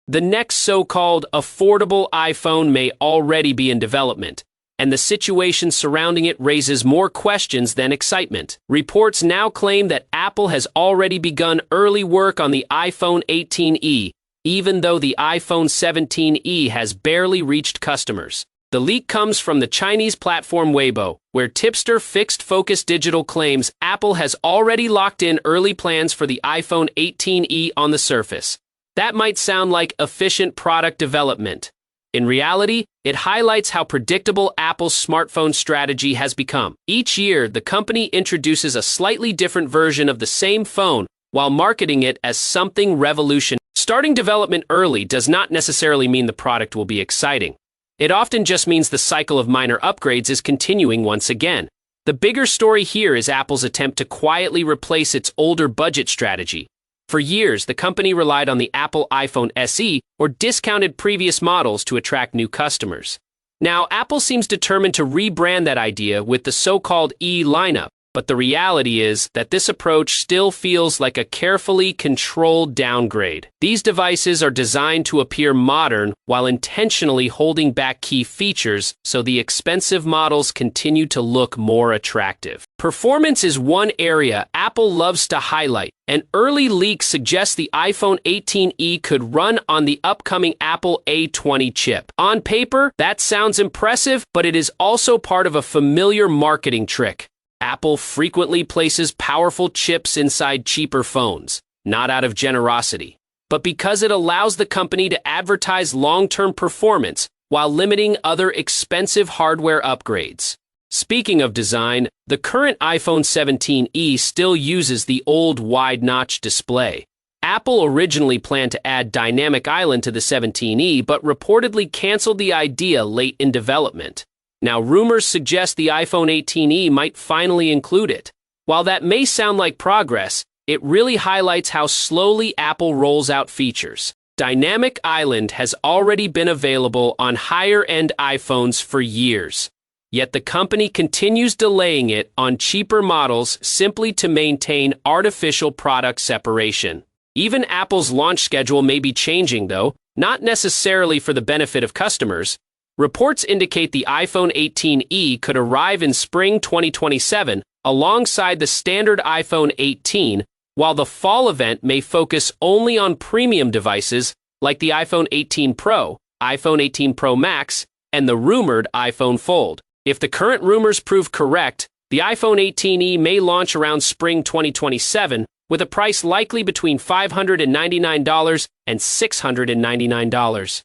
The next so-called affordable iPhone may already be in development, and the situation surrounding it raises more questions than excitement. Reports now claim that Apple has already begun early work on the iPhone 18e, even though the iPhone 17e has barely reached customers. The leak comes from the Chinese platform Weibo, where tipster Fixed Focus Digital claims Apple has already locked in early plans for the iPhone 18e on the Surface. That might sound like efficient product development. In reality, it highlights how predictable Apple's smartphone strategy has become. Each year, the company introduces a slightly different version of the same phone while marketing it as something revolutionary. Starting development early does not necessarily mean the product will be exciting. It often just means the cycle of minor upgrades is continuing once again. The bigger story here is Apple's attempt to quietly replace its older budget strategy. For years, the company relied on the Apple iPhone SE or discounted previous models to attract new customers. Now, Apple seems determined to rebrand that idea with the so-called E lineup, but the reality is that this approach still feels like a carefully controlled downgrade. These devices are designed to appear modern while intentionally holding back key features so the expensive models continue to look more attractive. Performance is one area Apple loves to highlight. An early leak suggests the iPhone 18e could run on the upcoming Apple A20 chip. On paper, that sounds impressive, but it is also part of a familiar marketing trick. Apple frequently places powerful chips inside cheaper phones, not out of generosity, but because it allows the company to advertise long-term performance while limiting other expensive hardware upgrades. Speaking of design, the current iPhone 17e still uses the old wide-notch display. Apple originally planned to add Dynamic Island to the 17e, but reportedly canceled the idea late in development. Now, rumors suggest the iPhone 18e might finally include it. While that may sound like progress, it really highlights how slowly Apple rolls out features. Dynamic Island has already been available on higher-end iPhones for years, yet the company continues delaying it on cheaper models simply to maintain artificial product separation. Even Apple's launch schedule may be changing, though, not necessarily for the benefit of customers. Reports indicate the iPhone 18e could arrive in spring 2027 alongside the standard iPhone 18, while the fall event may focus only on premium devices like the iPhone 18 Pro, iPhone 18 Pro Max, and the rumored iPhone Fold. If the current rumors prove correct, the iPhone 18e may launch around spring 2027 with a price likely between $599 and $699.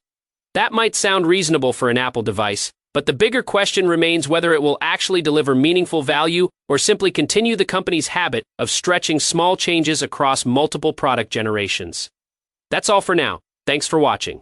That might sound reasonable for an Apple device, but the bigger question remains whether it will actually deliver meaningful value or simply continue the company's habit of stretching small changes across multiple product generations. That's all for now. Thanks for watching.